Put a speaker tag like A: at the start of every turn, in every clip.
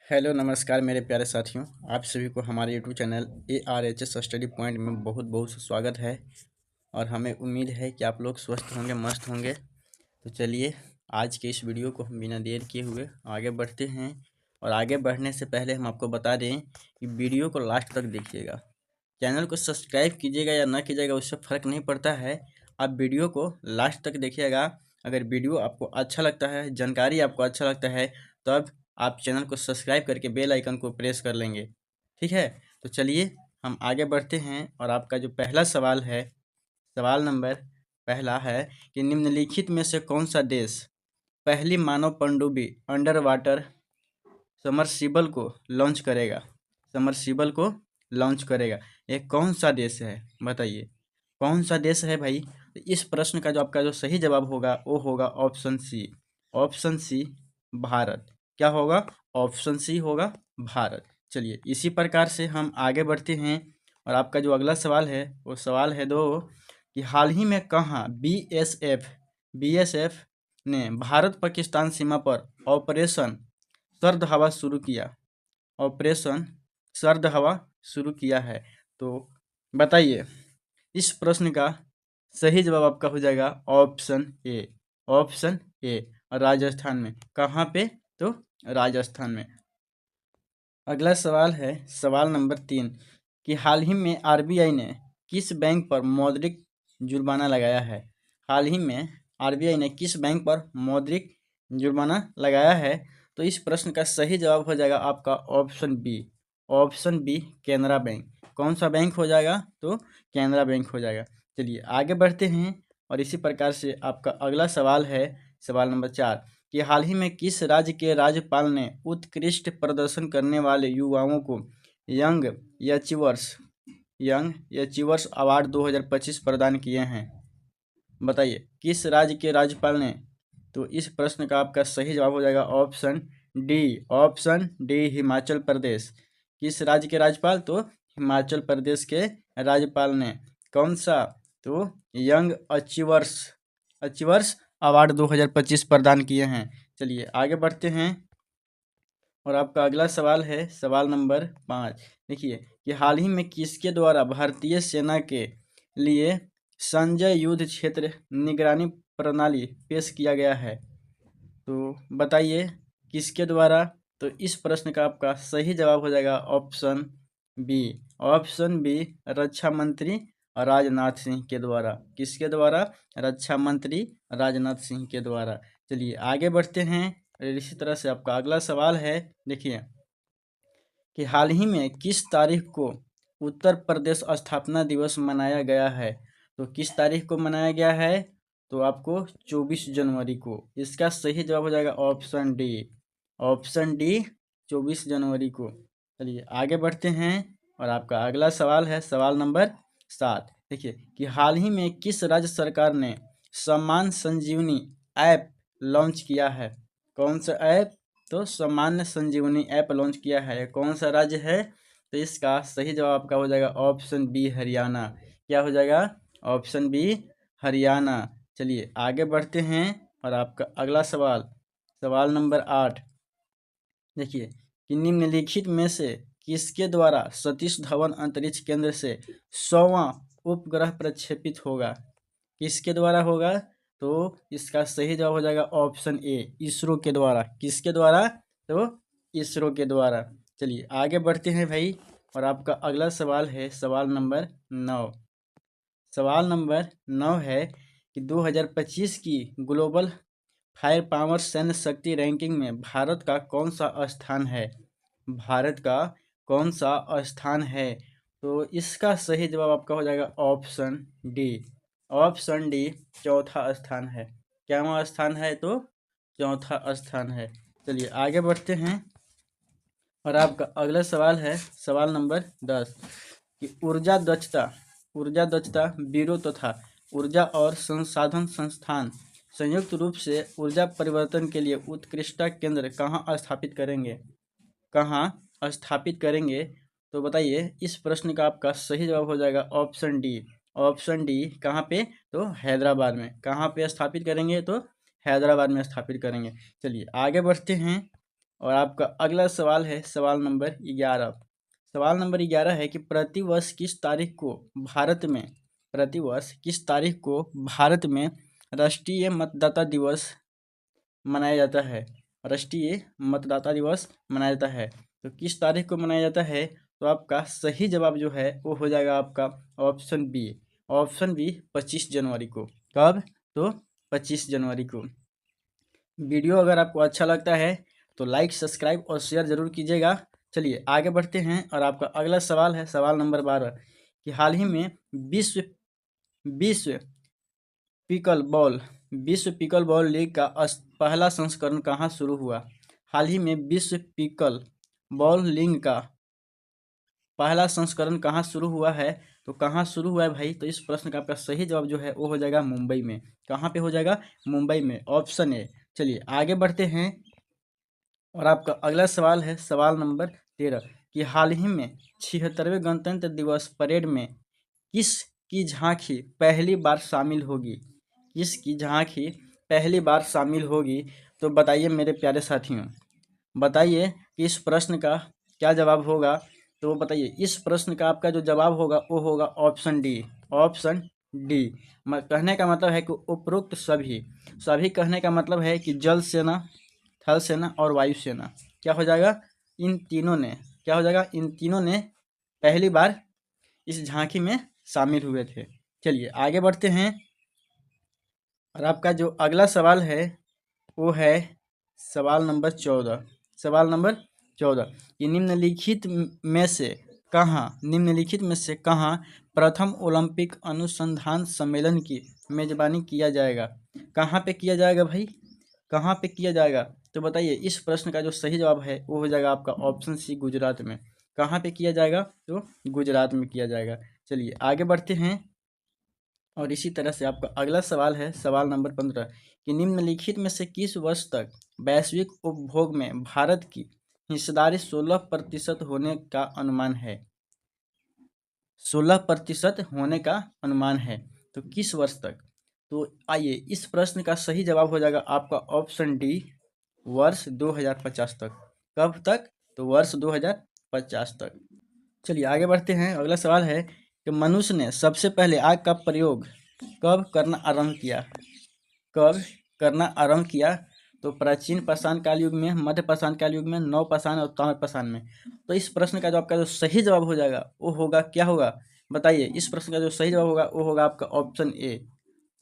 A: Hello नमस्कार मेरे प्यारे साथियों। आप सभी को हमारे YouTube channel ARHS study point में बहुत बहुत स्वागत है और हमें उम्मीद है कि आप लोग स्वस्थ होंगे, मस्त होंगे। तो चलिए आज के इस वीडियो को हम बिना देर किए हुए आगे बढ़ते हैं। और आगे बढ़ने से पहले हम आपको बता दें कि वीडियो को लास्ट तक देखिएगा। चैनल को सब्सक्राइब कीजिएगा या ना कीजिएगा उससे फ़र्क नहीं पड़ता है, आप वीडियो को लास्ट तक देखिएगा। अगर वीडियो आपको अच्छा लगता है, जानकारी आपको अच्छा लगता है, तब आप चैनल को सब्सक्राइब करके बेल आइकन को प्रेस कर लेंगे। ठीक है, तो चलिए हम आगे बढ़ते हैं। और आपका जो पहला सवाल है, सवाल नंबर पहला है कि निम्नलिखित में से कौन सा देश पहली मानव पनडुब्बी अंडर वाटर समरसिबल को लॉन्च करेगा? समरसिबल को लॉन्च करेगा, ये कौन सा देश है? बताइए कौन सा देश है भाई। तो इस प्रश्न का जो आपका जो सही जवाब होगा वो होगा option C. Option C Bharat. क्या होगा? ऑप्शन सी होगा भारत। चलिए इसी प्रकार से हम आगे बढ़ते हैं। और आपका जो अगला सवाल है वो सवाल है दो कि हाल ही में कहाँ बीएसएफ ने भारत पाकिस्तान सीमा पर ऑपरेशन सर्द हवा शुरू किया? ऑपरेशन सर्द हवा शुरू किया है। तो बताइए इस प्रश्न का सही जवाब आपका हो जाएगा option A. Option A Rajasthan में। कहाँ पे? तो राजस्थान में। अगला सवाल है सवाल नंबर 3 कि हाल ही में आरबीआई ने किस बैंक पर मौद्रिक जुर्माना लगाया है? हाल ही में आरबीआई ने किस बैंक पर मौद्रिक जुर्माना लगाया है? तो इस प्रश्न का सही जवाब हो जाएगा आपका option B. Option B Canara Bank. कौन सा बैंक हो जाएगा? तो कैनरा बैंक हो जाएगा। चलिए आगे बढ़ते हैं। और इसी प्रकार से आपका अगला सवाल है सवाल नंबर 4 कि हाल ही में किस राज्य के राज्यपाल ने उत्कृष्ट प्रदर्शन करने वाले युवाओं को यंग अचीवर्स अवार्ड 2025 प्रदान किए हैं? बताइए किस राज्य के राज्यपाल ने? तो इस प्रश्न का आपका सही जवाब हो जाएगा option D. Option D Himachal Pradesh. किस राज्य के राज्यपाल? तो हिमाचल प्रदेश के राज्यपाल ने कौन सा? तो यंग अचीवर्स अवार्ड 2025 प्रदान किए हैं। चलिए आगे बढ़ते हैं। और आपका अगला सवाल है सवाल नंबर 5। देखिए कि हाल ही में किसके द्वारा भारतीय सेना के लिए संजय युद्ध क्षेत्र निगरानी प्रणाली पेश किया गया है? तो बताइए किसके द्वारा? तो इस प्रश्न का आपका सही जवाब हो जाएगा ऑप्शन बी। ऑप्शन बी रक्षा मंत्री राजनाथ सिंह के द्वारा। किसके द्वारा? रक्षा मंत्री राजनाथ सिंह के द्वारा। चलिए आगे बढ़ते हैं। इसी तरह से आपका अगला सवाल है, देखिए कि हाल ही में किस तारीख को उत्तर प्रदेश स्थापना दिवस मनाया गया है? तो किस तारीख को मनाया गया है? तो आपको 24 जनवरी को। इसका सही जवाब हो जाएगा ऑप्शन डी। ऑप्शन डी 24 जनवरी को। चलिए आगे बढ़ते हैं। और आपका अगला सवाल है सवाल नंबर 7। देखिए कि हाल ही में किस राज्य सरकार ने सम्मान संजीवनी ऐप लॉन्च किया है? कौन सा ऐप? तो सामान्य संजीवनी ऐप लॉन्च किया है। कौन सा राज्य है? तो इसका सही जवाब आपका हो जाएगा ऑप्शन बी हरियाणा। क्या हो जाएगा? Option B Haryana. चलिए आगे बढ़ते हैं। और आपका अगला सवाल सवाल नंबर 8। देखिए कि निम्नलिखित में से किसके द्वारा सतीश धवन अंतरिक्ष केंद्र से 100वां उपग्रह प्रक्षेपित होगा? किसके द्वारा होगा? तो इसका सही जवाब हो जाएगा ऑप्शन ए इसरो के द्वारा। किसके द्वारा? तो इसरो के द्वारा। चलिए आगे बढ़ते हैं भाई। और आपका अगला सवाल है सवाल नंबर 9। सवाल नंबर 9 है कि 2025 की ग्लोबल फायर पावर सैन्य शक्ति रैंकिंग में भारत का कौन सा स्थान है? भारत का कौन सा स्थान है? तो इसका सही जवाब आपका हो जाएगा ऑप्शन डी। ऑप्शन डी चौथा स्थान है। क्या स्थान है? तो चौथा स्थान है। चलिए आगे बढ़ते हैं। और आपका अगला सवाल है सवाल नंबर 10 कि ऊर्जा दक्षता ब्यूरो तथा ऊर्जा और संसाधन संस्थान संयुक्त रूप से ऊर्जा परिवर्तन के लिए उत्कृष्टता केंद्र कहाँ स्थापित करेंगे? कहाँ स्थापित करेंगे? तो बताइए इस प्रश्न का आपका सही जवाब हो जाएगा ऑप्शन डी। ऑप्शन डी कहाँ पे? तो हैदराबाद में। कहाँ पे स्थापित करेंगे? तो हैदराबाद में स्थापित करेंगे। चलिए आगे बढ़ते हैं। और आपका अगला सवाल है सवाल नंबर 11। सवाल नंबर 11 है कि प्रतिवर्ष किस तारीख को भारत में राष्ट्रीय मतदाता दिवस मनाया जाता है? राष्ट्रीय मतदाता दिवस मनाया जाता है, तो किस तारीख को मनाया जाता है? तो आपका सही जवाब जो है वो हो जाएगा आपका ऑप्शन बी। 25 जनवरी को। कब? तो 25 जनवरी को। वीडियो अगर आपको अच्छा लगता है तो लाइक, सब्सक्राइब और शेयर जरूर कीजिएगा। चलिए आगे बढ़ते हैं और आपका अगला सवाल है सवाल नंबर 12 कि हाल ही में विश्व पिकल बॉल लीग का पहला संस्करण कहाँ शुरू हुआ? हाल ही में विश्व पिकल बॉल लीग का पहला संस्करण कहाँ शुरू हुआ है? तो कहाँ शुरू हुआ है भाई? तो इस प्रश्न का आपका सही जवाब जो है वो हो जाएगा मुंबई में। कहाँ पे हो जाएगा? मुंबई में, ऑप्शन ए। चलिए आगे बढ़ते हैं और आपका अगला सवाल है सवाल नंबर 13 कि हाल ही में 76वें गणतंत्र दिवस परेड में किसकी झांकी पहली बार शामिल होगी? किसकी झांकी पहली बार शामिल होगी? तो बताइए मेरे प्यारे साथियों, बताइए कि इस प्रश्न का क्या जवाब होगा? तो बताइए इस प्रश्न का आपका जो जवाब होगा वो होगा ऑप्शन डी। ऑप्शन डी कहने का मतलब है कि उपरोक्त सभी कहने का मतलब है कि जल सेना, थल सेना और वायु सेना क्या हो जाएगा? इन तीनों ने क्या हो जाएगा? इन तीनों ने पहली बार इस झांकी में शामिल हुए थे। चलिए आगे बढ़ते हैं और आपका जो अगला सवाल है वो है सवाल नंबर 14। सवाल नंबर 14 कि निम्नलिखित में से कहाँ प्रथम ओलंपिक अनुसंधान सम्मेलन की मेजबानी किया जाएगा? कहाँ पे किया जाएगा भाई? कहाँ पे किया जाएगा? तो बताइए इस प्रश्न का जो सही जवाब है वो हो जाएगा आपका ऑप्शन सी, गुजरात में। कहाँ पे किया जाएगा? तो गुजरात में किया जाएगा। चलिए आगे बढ़ते हैं और इसी तरह से आपका अगला सवाल है सवाल नंबर 15 कि निम्नलिखित में से किस वर्ष तक वैश्विक उपभोग में भारत की हिस्सेदारी 16% होने का अनुमान है? 16% होने का अनुमान है, तो किस वर्ष तक? तो आइए इस प्रश्न का सही जवाब हो जाएगा आपका ऑप्शन डी, वर्ष 2050 तक। कब तक? तो वर्ष 2050 तक। चलिए आगे बढ़ते हैं। अगला सवाल है कि मनुष्य ने सबसे पहले आग का प्रयोग कब करना आरंभ किया? कब करना आरंभ किया? तो प्राचीन पाषाण काल युग में, मध्य पाषाण काल युग में, नव पाषाण और ताम्र पाषाण में। तो इस प्रश्न का जो आपका जो सही जवाब हो जाएगा वो होगा, क्या होगा बताइए? इस प्रश्न का जो सही जवाब होगा वो होगा आपका ऑप्शन ए,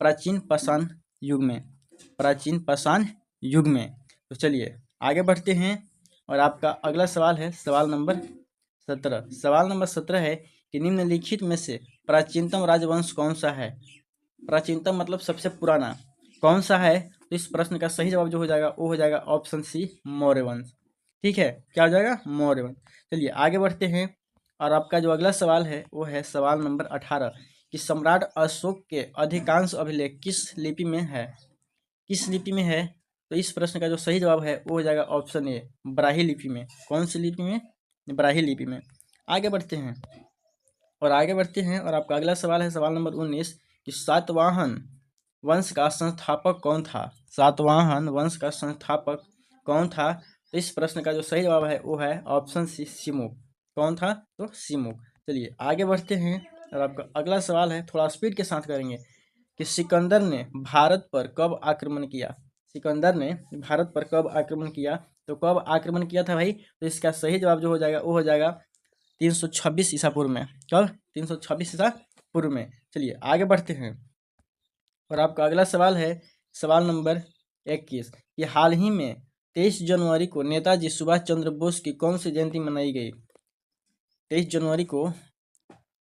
A: प्राचीन पाषाण युग में। प्राचीन पाषाण युग में। तो चलिए आगे बढ़ते हैं और आपका अगला सवाल है सवाल नंबर 17। सवाल नंबर 17 है कि निम्नलिखित में से प्राचीनतम राजवंश कौन सा है? प्राचीनतम मतलब सबसे पुराना कौन सा है? तो इस प्रश्न का सही जवाब जो हो जाएगा वो हो जाएगा ऑप्शन सी, मौर्य वंश। ठीक है, क्या हो जाएगा? मौर्य वंश। चलिए आगे बढ़ते हैं और आपका जो अगला सवाल है वो है सवाल नंबर 18 कि सम्राट अशोक के अधिकांश अभिलेख किस लिपि में है? किस लिपि में है? तो इस प्रश्न का जो सही जवाब है वो हो जाएगा ऑप्शन ए, ब्राह्मी लिपि में। कौन सी लिपि में? ब्राह्मी लिपि में। आगे बढ़ते हैं और आपका अगला सवाल है सवाल नंबर 19 कि सातवाहन वंश का संस्थापक कौन था? सातवाहन वंश का संस्थापक कौन था? तो इस प्रश्न का जो सही जवाब है वो है ऑप्शन सी, सिमुक। कौन था? तो सिमुक। चलिए आगे बढ़ते हैं और आपका अगला सवाल है, थोड़ा स्पीड के साथ करेंगे, कि सिकंदर ने भारत पर कब आक्रमण किया? सिकंदर ने भारत पर कब आक्रमण किया? तो कब आक्रमण किया था भाई? तो इसका सही जवाब जो हो जाएगा वो हो जाएगा 326 ईसा पूर्व में। कब? 326 ईसा पूर्व में। चलिए आगे बढ़ते हैं और आपका अगला सवाल है सवाल नंबर 21 कि हाल ही में 23 जनवरी को नेताजी सुभाष चंद्र बोस की कौन सी जयंती मनाई गई? 23 जनवरी को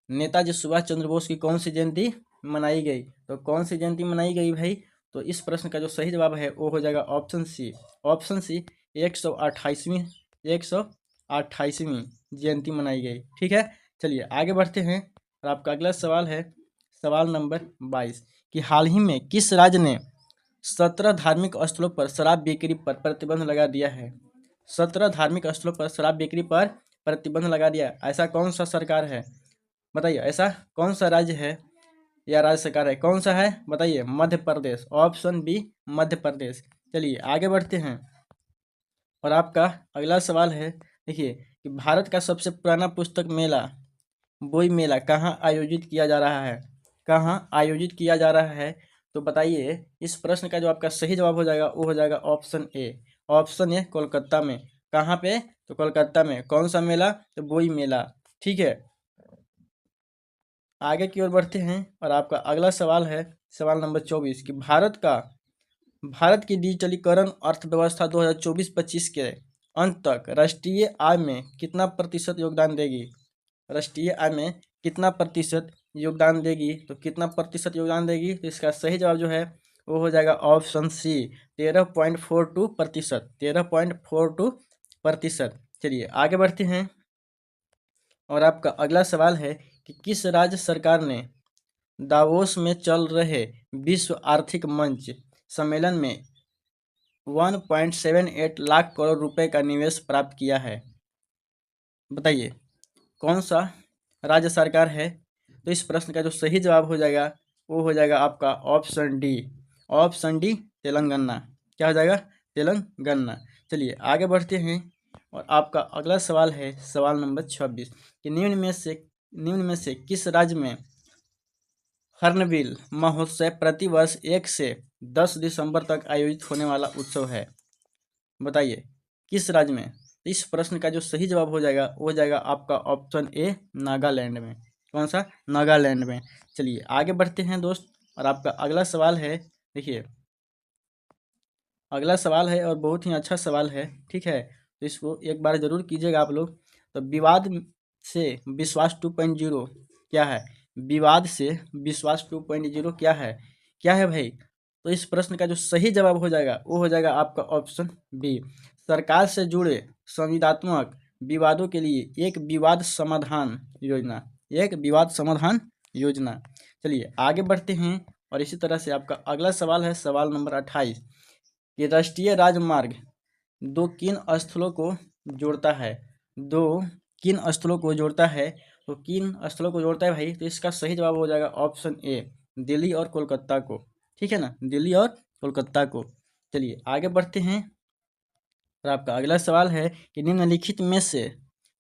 A: नेताजी सुभाष चंद्र बोस की कौन सी जयंती मनाई गई? तो कौन सी जयंती मनाई गई भाई? तो इस प्रश्न का जो सही जवाब है वो हो जाएगा ऑप्शन सी। ऑप्शन सी, 128वीं जयंती मनाई गई। ठीक है, चलिए आगे बढ़ते हैं और आपका अगला सवाल है सवाल नंबर 22 कि हाल ही में किस राज्य ने 17 धार्मिक स्थलों पर शराब बिक्री पर प्रतिबंध लगा दिया है? 17 धार्मिक स्थलों पर शराब बिक्री पर प्रतिबंध लगा दिया। ऐसा कौन सा सरकार है? बताइए ऐसा कौन सा राज्य है या राज्य सरकार है? कौन सा है बताइए? मध्य प्रदेश। Option B, Madhya Pradesh. चलिए आगे बढ़ते हैं और आपका अगला सवाल है, देखिए कि भारत का सबसे पुराना पुस्तक मेला बोई मेला कहाँ आयोजित किया जा रहा है, कहाँ आयोजित किया जा रहा है। तो बताइए इस प्रश्न का जो आपका सही जवाब हो जाएगा वो हो जाएगा option A. Option A Kolkata में। कहाँ पे? तो कोलकाता में। कौन सा मेला? तो बोई मेला। ठीक है, आगे की ओर बढ़ते हैं और आपका अगला सवाल है सवाल नंबर 24 कि भारत की डिजिटलीकरण अर्थव्यवस्था 2024-25 के अंत तक राष्ट्रीय आय में कितना प्रतिशत योगदान देगी? राष्ट्रीय आय में कितना प्रतिशत योगदान देगी? तो कितना प्रतिशत योगदान देगी? तो इसका सही जवाब जो है वो हो जाएगा ऑप्शन सी 13.42%। 13.42%। चलिए आगे बढ़ते हैं और आपका अगला सवाल है कि किस राज्य सरकार ने दावोस में चल रहे विश्व आर्थिक मंच सम्मेलन में 1.78 लाख करोड़ रुपए का निवेश प्राप्त किया है? बताइए कौन सा राज्य सरकार है? तो इस प्रश्न का जो सही जवाब हो जाएगा वो हो जाएगा आपका option D. Option D Telangana. क्या हो जाएगा? तेलंगाना। चलिए आगे बढ़ते हैं और आपका अगला सवाल है सवाल नंबर 26 कि निम्न में से किस राज्य में हॉर्नबिल महोत्सव प्रतिवर्ष 1 से 10 दिसंबर तक आयोजित होने वाला उत्सव है? बताइए किस राज्य में? इस प्रश्न का जो सही जवाब हो जाएगा वो हो जाएगा आपका ऑप्शन ए नागालैंड में। कौन सा? नागालैंड में। चलिए आगे बढ़ते हैं दोस्त और आपका अगला सवाल है, देखिए अगला सवाल है और बहुत ही अच्छा सवाल है। ठीक है, तो इसको एक बार जरूर कीजिएगा आप लोग। तो विवाद से विश्वास 2.0 क्या है? विवाद से विश्वास 2.0 क्या है? क्या है भाई? तो इस प्रश्न का जो सही जवाब हो जाएगा वो हो जाएगा आपका ऑप्शन बी। सरकार से जुड़े संविदात्मक विवादों के लिए एक विवाद समाधान योजना। एक विवाद समाधान योजना। चलिए आगे बढ़ते हैं और इसी तरह से आपका अगला सवाल है सवाल नंबर 28 कि राष्ट्रीय राजमार्ग दो किन स्थलों को जोड़ता है? दो किन स्थलों को जोड़ता है? तो किन स्थलों को जोड़ता है भाई? तो इसका सही जवाब हो जाएगा ऑप्शन ए दिल्ली और कोलकाता को। ठीक है ना, दिल्ली और कोलकाता को। चलिए आगे बढ़ते हैं और आपका अगला सवाल है कि निम्नलिखित में से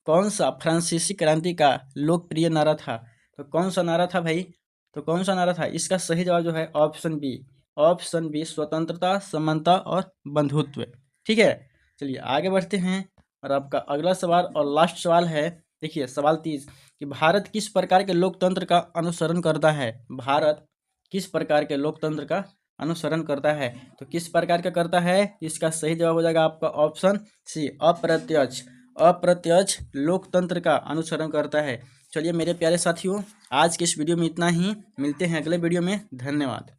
A: कौन सा फ्रांसीसी क्रांति का लोकप्रिय नारा था? तो कौन सा नारा था भाई? तो कौन सा नारा था? इसका सही जवाब जो है ऑप्शन बी। ऑप्शन बी स्वतंत्रता, समानता और बंधुत्व। ठीक है, चलिए आगे बढ़ते हैं और आपका अगला सवाल और लास्ट सवाल है, देखिए सवाल 30 कि भारत किस प्रकार के लोकतंत्र का अनुसरण करता है? भारत किस प्रकार के लोकतंत्र का अनुसरण करता है? तो किस प्रकार का करता है? इसका सही जवाब हो जाएगा आपका ऑप्शन सी अप्रत्यक्ष। अप्रत्यक्ष लोकतंत्र का अनुसरण करता है। चलिए मेरे प्यारे साथियों आज के इस वीडियो में इतना ही, मिलते हैं अगले वीडियो में। धन्यवाद।